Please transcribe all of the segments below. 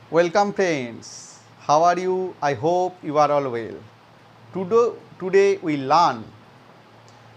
Welcome friends, how are you? I hope you are all well. Today we learn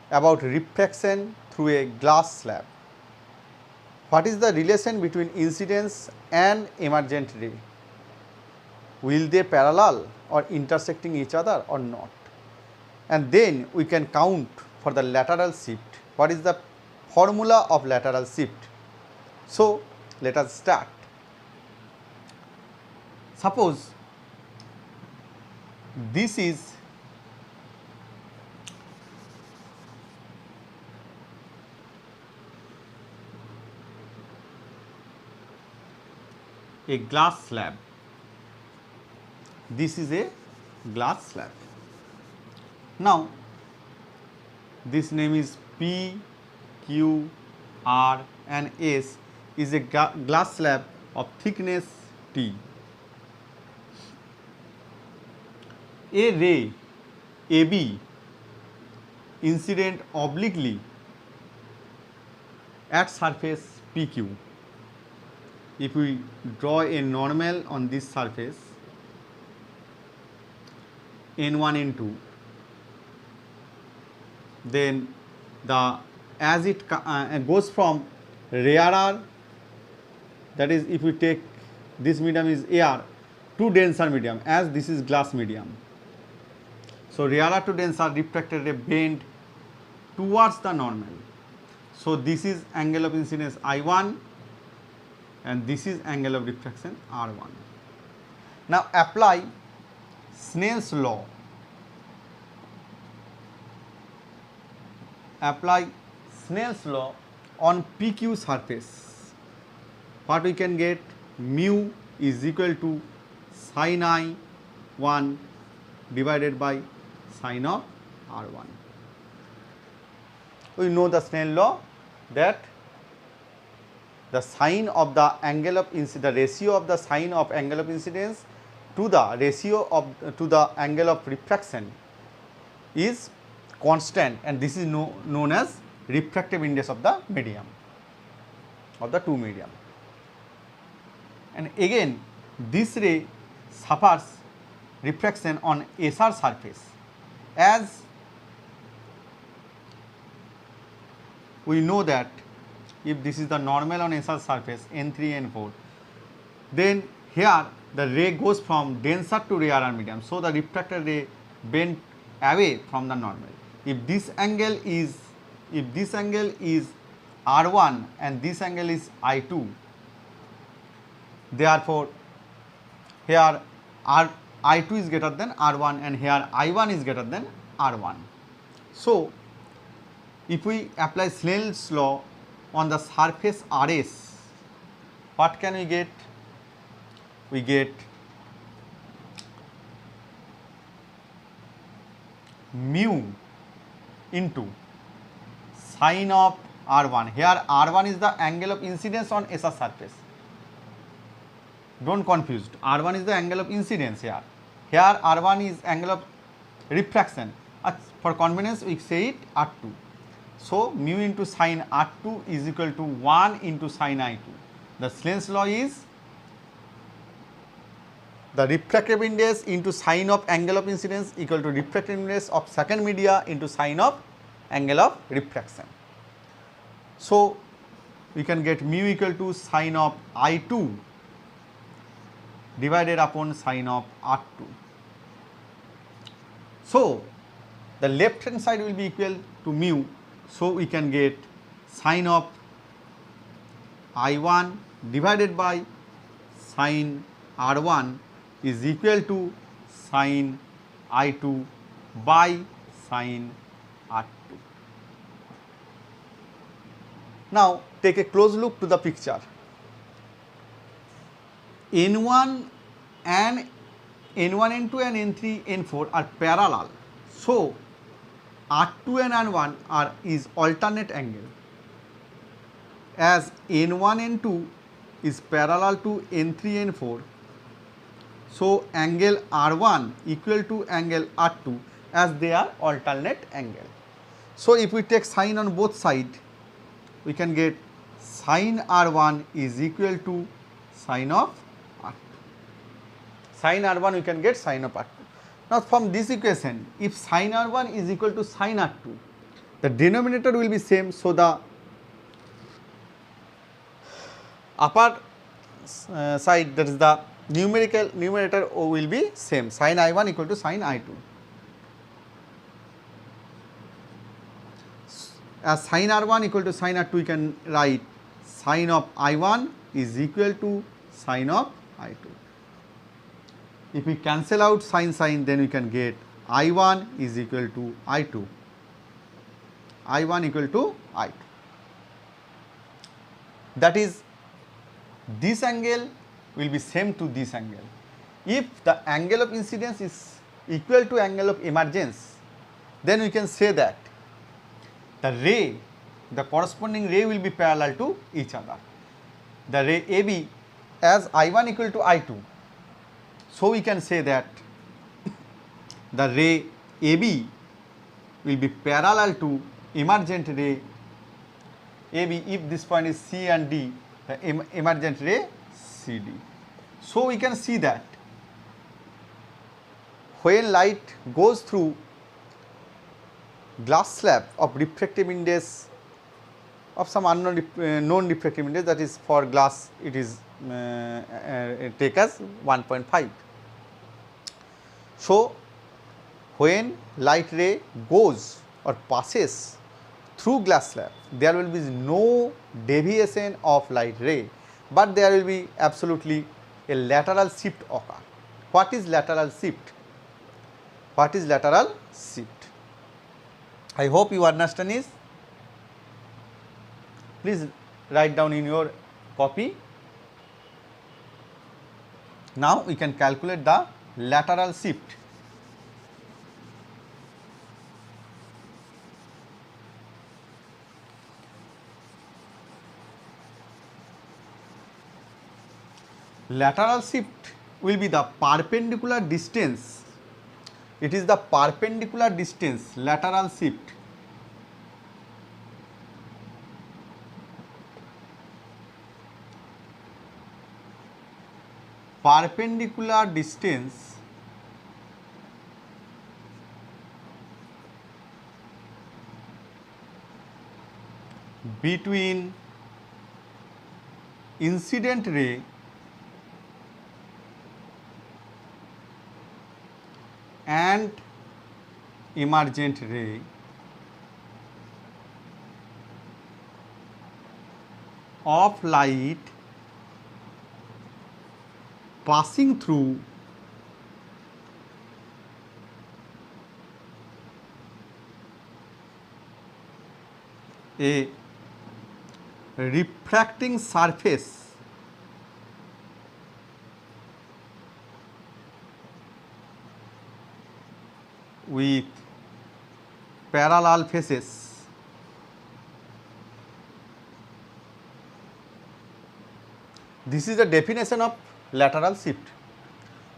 about refraction through a glass slab. What is the relation between incidence and emergent ray? Will they parallel or intersecting each other or not? And then we can count for the lateral shift. What is the formula of lateral shift? So let us start. Suppose this is a glass slab. This is a glass slab. Now, this name is P, Q, R and S is a glass slab of thickness T. A ray AB incident obliquely at surface PQ. If we draw a normal on this surface N1, N2, then as it goes from rarer, that is if we take this medium is air, to denser medium, as this is glass medium. So rarer to denser refracted ray bend towards the normal. So this is angle of incidence I1 and this is angle of refraction R1. Now apply Snell's law. Apply Snell's law on PQ surface. What we can get? Mu is equal to sin I1 divided by sin of R1. We know the Snell law, that the sine of the angle of incidence, the ratio of the sine of angle of incidence to the ratio of to the angle of refraction is constant, and this is known as refractive index of the medium, of the two medium. And again this ray suffers refraction on SR surface, as we know that if this is the normal on SR surface N3, N4, then here the ray goes from denser to rarer medium. So the refracted ray bend away from the normal. If this angle is R1 and this angle is I2, therefore here I2 is greater than R1 and here I1 is greater than R1. So if we apply Snell's law on the surface RS, what can we get? We get mu into sine of R1. Here R1 is the angle of incidence on SR surface. Don't confuse. R1 is the angle of incidence here. Here R1 is angle of refraction. For convenience we say it R2. So mu into sine R2 is equal to 1 into sine I2. The Snell's law is the refractive index into sine of angle of incidence equal to refractive index of second media into sine of angle of refraction. So we can get mu equal to sine of I2 divided upon sine of R2. So the left hand side will be equal to mu. So we can get sine of I1 divided by sine R1 is equal to sine I2 by sine R2. Now take a close look to the picture. N1, N2 and N3, N4 are parallel. So R2 and N1 is alternate angle, as N1, N2 is parallel to N3, N4. So angle R1 equal to angle R2, as they are alternate angle. So if we take sine on both sides, we can get sine R1 is equal to sine of R2. Sin R1 we can get sin of R2. Now from this equation, if sin R1 is equal to sin R2, the denominator will be same, so the upper side, that is the numerator will be same, sin I1 equal to sin I2. As sin R1 equal to sin R2, we can write sin of I1 is equal to sin of I2. If we cancel out sin, then we can get I1 is equal to I2. I1 equal to I2. That is, this angle will be same to this angle. If the angle of incidence is equal to angle of emergence, then we can say that the corresponding ray will be parallel to each other. The ray AB, as I1 equal to I2, so we can say that the ray AB will be parallel to emergent ray AB if this point is C and D, the emergent ray CD. So we can see that when light goes through glass slab of refractive index of some unknown known refractive index, that is for glass it is take as 1.5. So when light ray goes or passes through glass slab, there will be no deviation of light ray, but there will be absolutely a lateral shift occur. What is lateral shift? What is lateral shift? I hope you understand this. Please write down in your copy. Now we can calculate the lateral shift. Lateral shift will be the perpendicular distance. It is the perpendicular distance, lateral shift, perpendicular distance between incident ray and emergent ray of light passing through a refracting surface with parallel faces. This is the definition of lateral shift.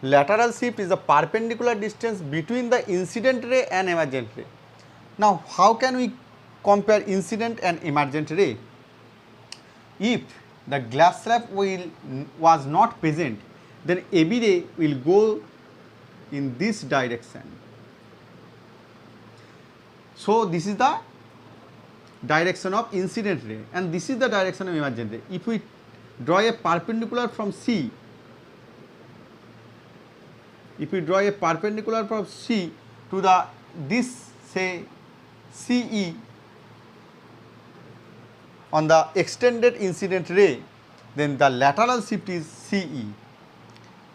Lateral shift is the perpendicular distance between the incident ray and emergent ray. Now, how can we compare incident and emergent ray? If the glass slab was not present, then AB ray will go in this direction. So, this is the direction of incident ray and this is the direction of emergent ray. If we draw a perpendicular from C, if we draw a perpendicular from C to the this say CE on the extended incident ray, then the lateral shift is CE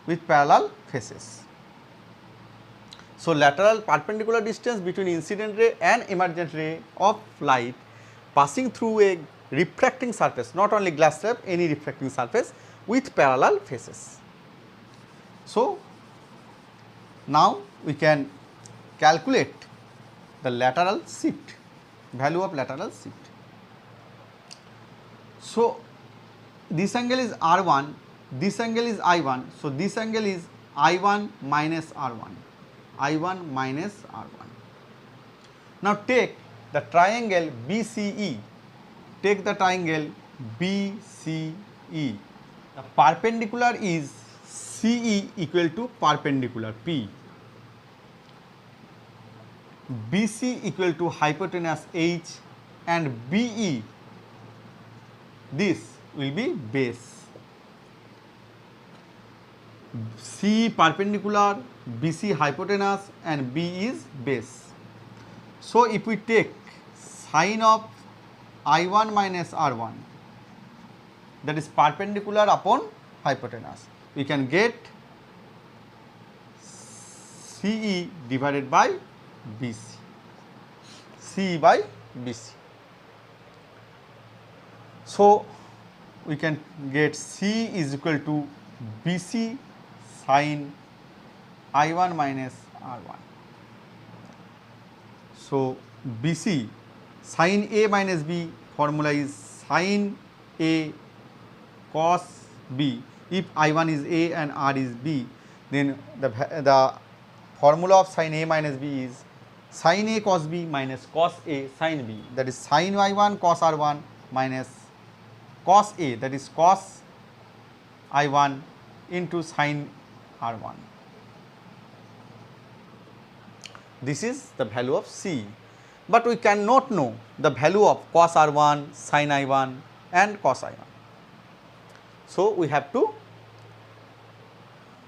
with parallel faces. So, lateral perpendicular distance between incident ray and emergent ray of light passing through a refracting surface, not only glass slab, any refracting surface with parallel faces. So, now we can calculate the lateral shift, value of lateral shift. So, this angle is R1, this angle is I1, so this angle is I1 minus R1. I1 minus R1. Now take the triangle BCE. Take the triangle BCE. The perpendicular is CE equal to perpendicular P, BC equal to hypotenuse H, and BE, this will be base. C perpendicular, BC hypotenuse, and B is base. So if we take sine of I1 minus R1, that is perpendicular upon hypotenuse, we can get CE divided by BC, CE by BC. So we can get C is equal to BC sine I1 minus R1. So BC sine A minus B formula is sine A cos B. If I1 is A and R is B, then the formula of sine A minus B is sine A cos B minus cos A sine B, that is sine I1 cos R1 minus cos A, that is cos I1 into sine R1. This is the value of C, but we cannot know the value of cos R1, sine I1 and cos I1. So we have to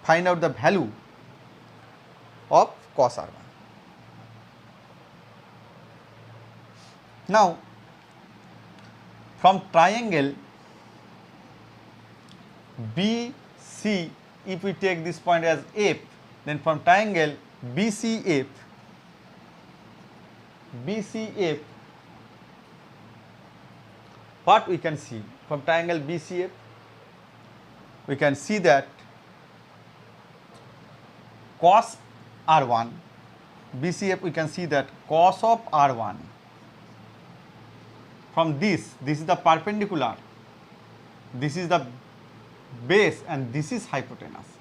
find out the value of cos R1. Now from triangle BC, if we take this point as F, then from triangle BCF, what we can see from triangle BCF? We can see that cos R1, BCF, we can see that cos of R1, from this is the perpendicular, this is the base, and this is hypotenuse.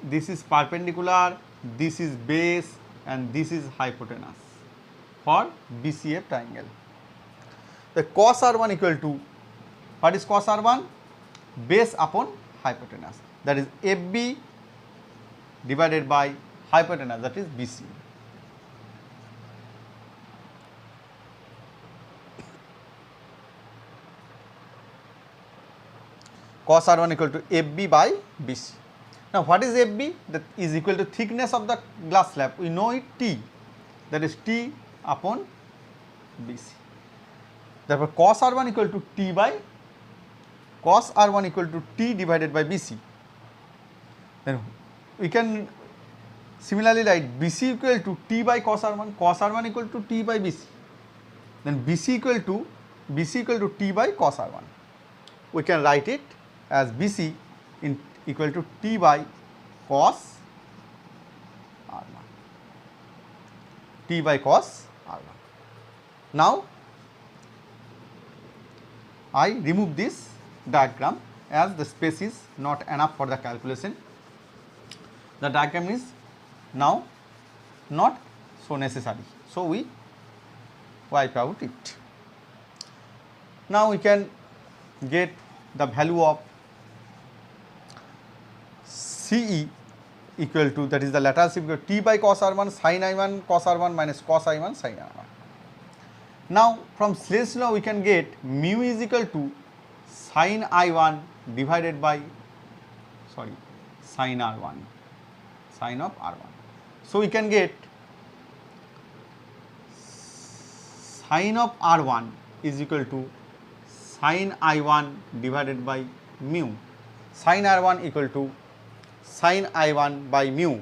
This is perpendicular, this is base, and this is hypotenuse for BCF triangle. The cos R1 equal to, what is cos R1? Base upon hypotenuse, that is FB divided by hypotenuse, that is BC. Cos R1 equal to FB by BC. Now what is FB? That is equal to thickness of the glass slab. We know it T, that is T upon BC. Therefore cos R1 equal to T by, cos R1 equal to T divided by BC. Then we can similarly write BC equal to T by cos R1 equal to T by BC. Then BC equal to T by cos R1. We can write it as BC equal to T by cos R1, T by cos R1. Now I remove this diagram as the space is not enough for the calculation. The diagram is now not so necessary, so we wipe out it. Now we can get the value of CE equal to, that is the lateral shift equal to T by cos R1 sin I1 cos R1 minus cos I1 sin R1. Now from Sled's law we can get mu is equal to sin I1 divided by sin R1, sin of R1. So we can get sin of R1 is equal to sin I1 divided by mu, sin R1 equal to sin I1 by mu.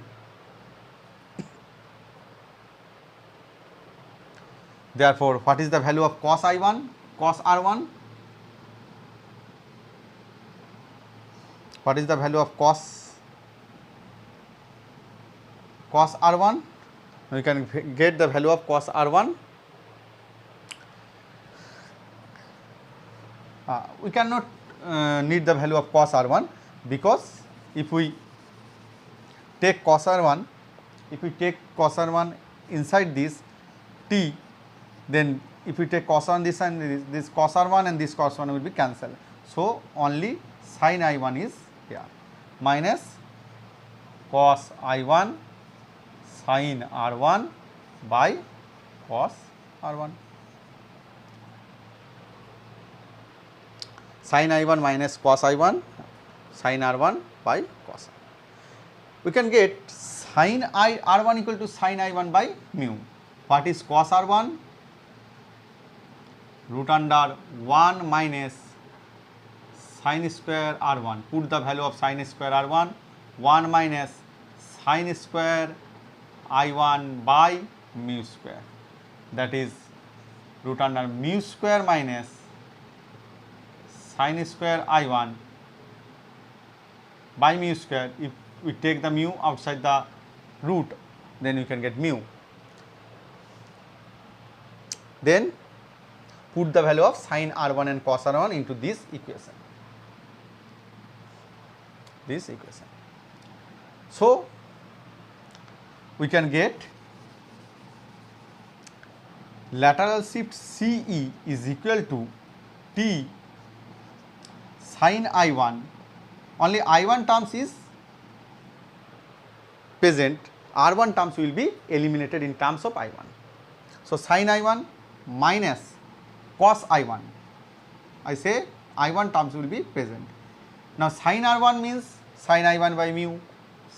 Therefore, what is the value of cos I1, cos R1? What is the value of cos R1? We can get the value of cos R1. We cannot need the value of cos R1, because if we take cos R1, inside this T, then if we take cos R1 this and this cos R1 and this cos 1 will be cancelled. So only sin I1 is here minus cos I1 sin R1 by cos R1. Sin I1 minus cos I1 sin R1 by cos R1. We can get sin R1 equal to sin I1 by mu. What is cos R1? Root under 1 minus sin square R1. Put the value of sin square R1. 1 minus sin square I1 by mu square. That is root under mu square minus sin square I1 by mu square. If we take the mu outside the root, then we can get mu. Then put the value of sin R1 and cos R1 into this equation. So we can get lateral shift CE is equal to T sin I1, only I1 terms is present, R1 terms will be eliminated in terms of I1. So sin I1 minus cos I1, I say I1 terms will be present. Now sin R1 means sin I1 by mu,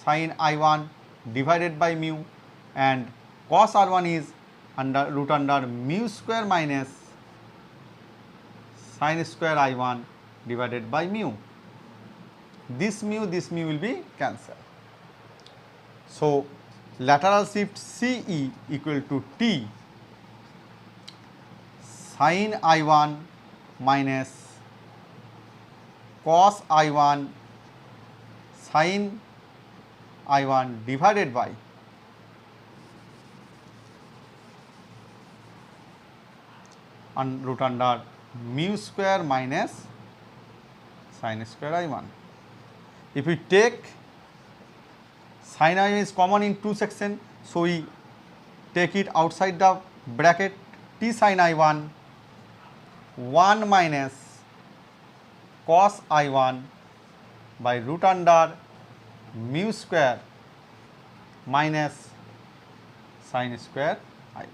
sin I1 divided by mu, and cos R1 is under root under mu square minus sin square I1 divided by mu. This mu will be cancelled. So lateral shift CE equal to T sin I1 minus cos I1 sin I1 divided by root under mu square minus sin square I1. If we take sin I1 is common in two sections, so we take it outside the bracket. T sin I1 1 minus cos I1 by root under mu square minus sin square I1.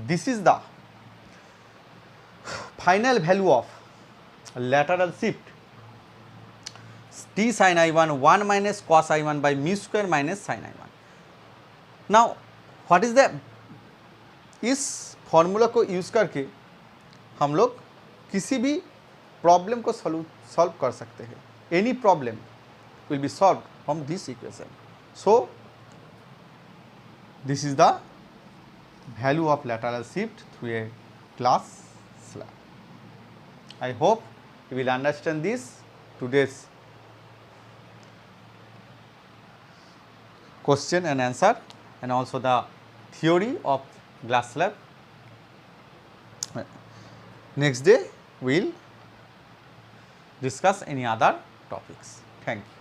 This is the final value of lateral shift T sin I1 1 minus cos I1 by mu square minus sin I1. Now what is the, इस formula को use करके हम लोग किसी भी problem को solve कर सकते हैं. Any problem will be solve from this equation. So this is the value of lateral shift through a glass slab. I hope you will understand this today's question and answer, and also the theory of glass slab. Next day we will discuss any other topics. Thank you.